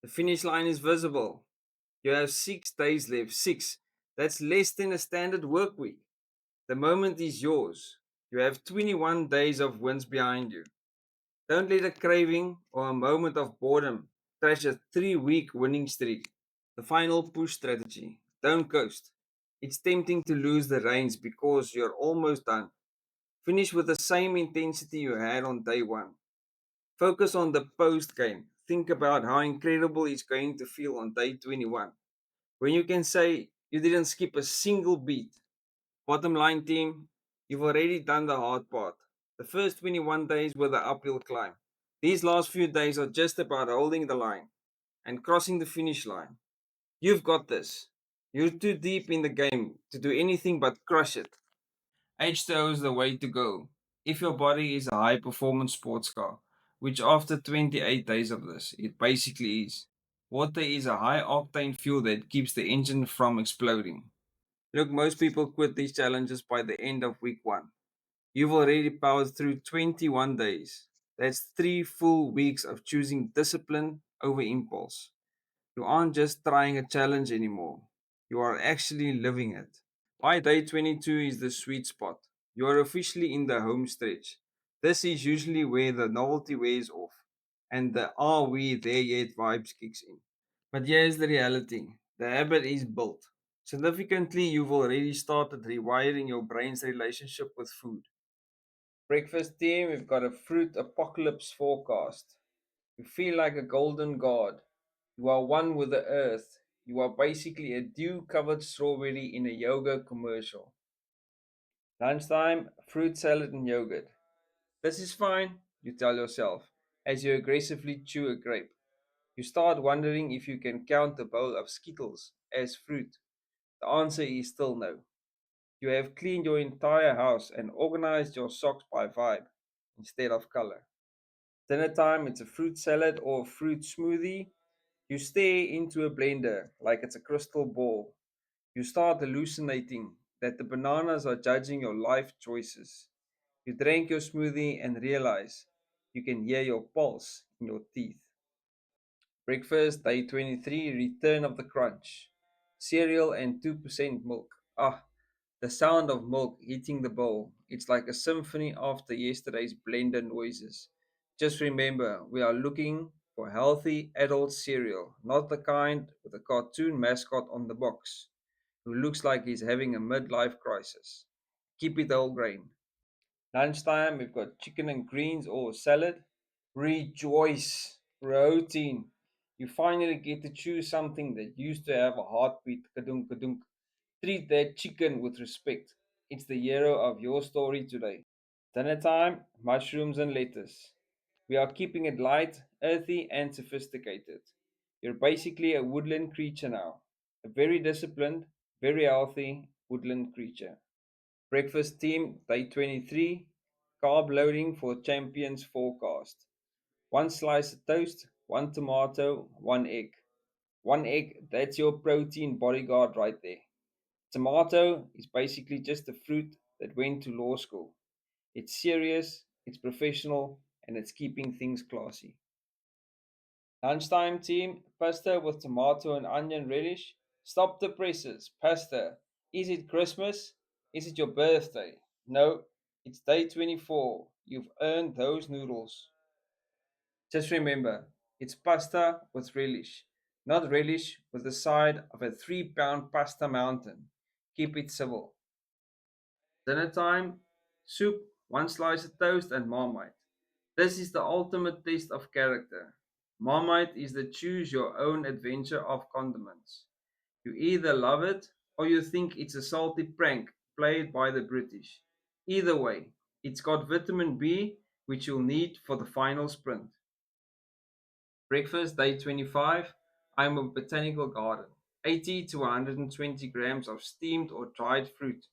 The finish line is visible. You have 6 days left. Six. That's less than a standard work week. The moment is yours. You have 21 days of wins behind you. Don't let a craving or a moment of boredom crash a 3 week winning streak. The final push strategy. Don't coast. It's tempting to lose the reins because you're almost done. Finish with the same intensity you had on day one. Focus on the post game. Think about how incredible it's going to feel on day 21 when you can say you didn't skip a single beat. Bottom line, team, you've already done the hard part. The first 21 days were the uphill climb. These last few days are just about holding the line and crossing the finish line. You've got this. You're too deep in the game to do anything but crush it. H2O is the way to go if your body is a high performance sports car, which after 28 days of this, it basically is. Water is a high octane fuel that keeps the engine from exploding. Look, most people quit these challenges by the end of week one. You've already powered through 21 days. That's 3 full weeks of choosing discipline over impulse. You aren't just trying a challenge anymore, you are actually living it. By day 22 is the sweet spot. You are officially in the home stretch. This is usually where the novelty wears off and the are we there yet vibes kicks in. But here's the reality the habit is built. Significantly, you've already started rewiring your brain's relationship with food. Breakfast team, we've got a fruit apocalypse forecast. You feel like a golden god. You are one with the earth. You are basically a dew covered strawberry in a yogurt commercial. Lunchtime, fruit salad and yogurt. This is fine, you tell yourself, as you aggressively chew a grape. You start wondering if you can count a bowl of Skittles as fruit. The answer is still no. You have cleaned your entire house and organized your socks by vibe instead of color. Dinner time, it's a fruit salad or a fruit smoothie. You stare into a blender like it's a crystal ball. You start hallucinating that the bananas are judging your life choices. You drink your smoothie and realize you can hear your pulse in your teeth. Breakfast, day 23, return of the crunch. Cereal and 2% milk. Ah, the sound of milk hitting the bowl. It's like a symphony after yesterday's blender noises. Just remember, we are looking for healthy adult cereal, not the kind with a cartoon mascot on the box who looks like he's having a midlife crisis. Keep it whole grain. Lunchtime, we've got chicken and greens or salad. Rejoice! Protein! You finally get to choose something that used to have a heartbeat. Kadunk, kadunk. Treat that chicken with respect. It's the hero of your story today. Dinner time, mushrooms and lettuce. We are keeping it light, earthy, and sophisticated. You're basically a woodland creature now. A very disciplined, very healthy woodland creature. Breakfast team, day 23. Carb loading for champions forecast. One slice of toast, one tomato, one egg. One egg, that's your protein bodyguard right there. Tomato is basically just a fruit that went to law school. It's serious, it's professional, and it's keeping things classy. Lunchtime team, pasta with tomato and onion relish. Stop the presses. Pasta. Is it Christmas? Is it your birthday? No, it's day 24. You've earned those noodles. Just remember, it's pasta with relish, not relish with the side of a 3 pound pasta mountain. Keep it civil. Dinner time, soup, one slice of toast, and marmite. This is the ultimate test of character. Marmite is the choose your own adventure of condiments. You either love it or you think it's a salty prank played by the British. Either way, it's got vitamin B, which you'll need for the final sprint. Breakfast, day 25. I'm a botanical garden. 80 to 120 grams of steamed or dried fruit.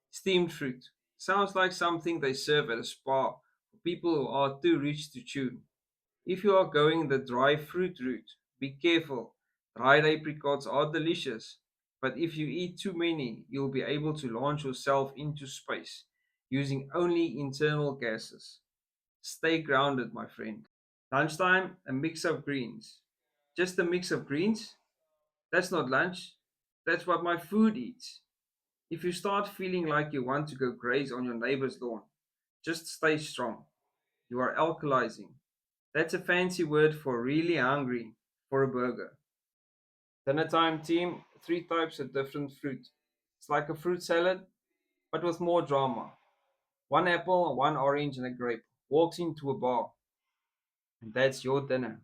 Steamed fruit. Sounds like something they serve at a spa for people who are too rich to chew. If you are going the dry fruit route, be careful. Dried apricots are delicious, but if you eat too many, you'll be able to launch yourself into space using only internal gases. Stay grounded, my friend. Lunchtime, a mix of greens. Just a mix of greens? That's not lunch. That's what my food eats. If you start feeling like you want to go graze on your neighbor's lawn, just stay strong. You are alkalizing. That's a fancy word for really hungry for a burger. Dinner time team, three types of different fruit. It's like a fruit salad, but with more drama. One apple, one orange, and a grape walks into a bar, and that's your dinner.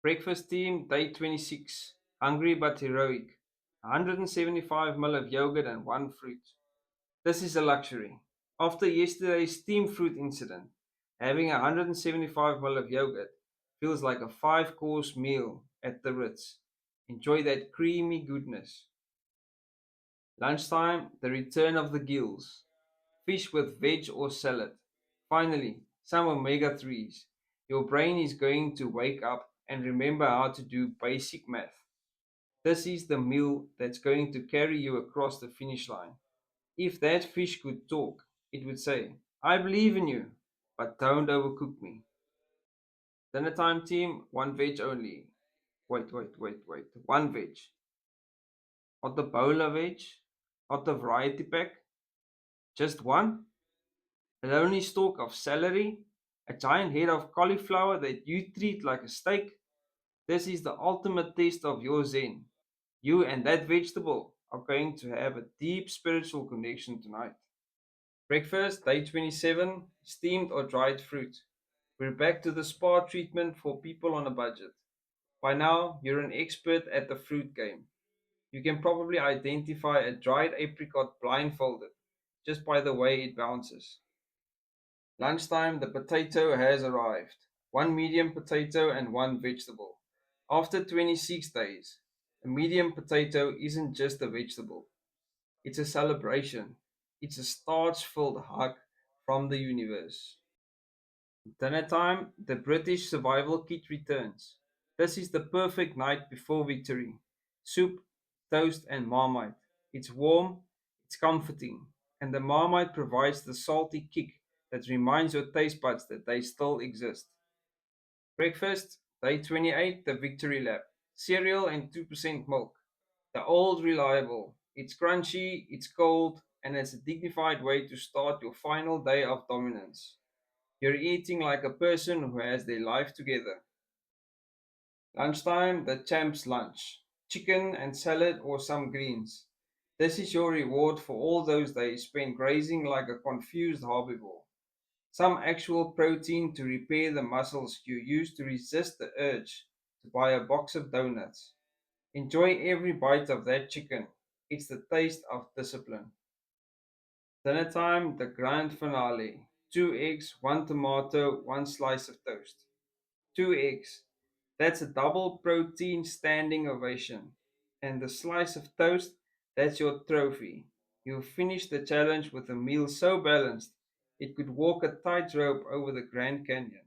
Breakfast team, day 26. Hungry but heroic. 175 ml of yogurt and one fruit. This is a luxury. After yesterday's steamed fruit incident, having 175 ml of yogurt feels like a five-course meal at the Ritz. Enjoy that creamy goodness. Lunchtime, the return of the gills. Fish with veg or salad. Finally, some omega 3s. Your brain is going to wake up and remember how to do basic math. This is the meal that's going to carry you across the finish line. If that fish could talk, it would say, I believe in you, but don't overcook me. Dinner time team, one veg only. Wait. One veg. Not the bowl of veg, not the variety pack, just one. A lonely stalk of celery, a giant head of cauliflower that you treat like a steak. This is the ultimate test of your Zen. You and that vegetable are going to have a deep spiritual connection tonight. Breakfast, day 27, steamed or dried fruit. We're back to the spa treatment for people on a budget. By now, you're an expert at the fruit game. You can probably identify a dried apricot blindfolded just by the way it bounces. Lunchtime, the potato has arrived. One medium potato and one vegetable. After 26 days, a medium potato isn't just a vegetable, it's a celebration. It's a starch filled hug from the universe. Dinner time, the British survival kit returns. This is the perfect night before victory. Soup, toast, and marmite. It's warm, it's comforting, and the marmite provides the salty kick that reminds your taste buds that they still exist. Breakfast, day 28, the victory lap. Cereal and 2% milk. The old reliable. It's crunchy, it's cold, and it's a dignified way to start your final day of dominance. You're eating like a person who has their life together. Lunchtime, the champ's lunch. Chicken and salad or some greens. This is your reward for all those days spent grazing like a confused herbivore. Some actual protein to repair the muscles you use to resist the urge to buy a box of donuts. Enjoy every bite of that chicken. It's the taste of discipline. Dinner time, the grand finale. Two eggs, one tomato, one slice of toast. Two eggs. That's a double protein standing ovation. And the slice of toast, that's your trophy. You finished the challenge with a meal so balanced it could walk a tightrope over the Grand Canyon.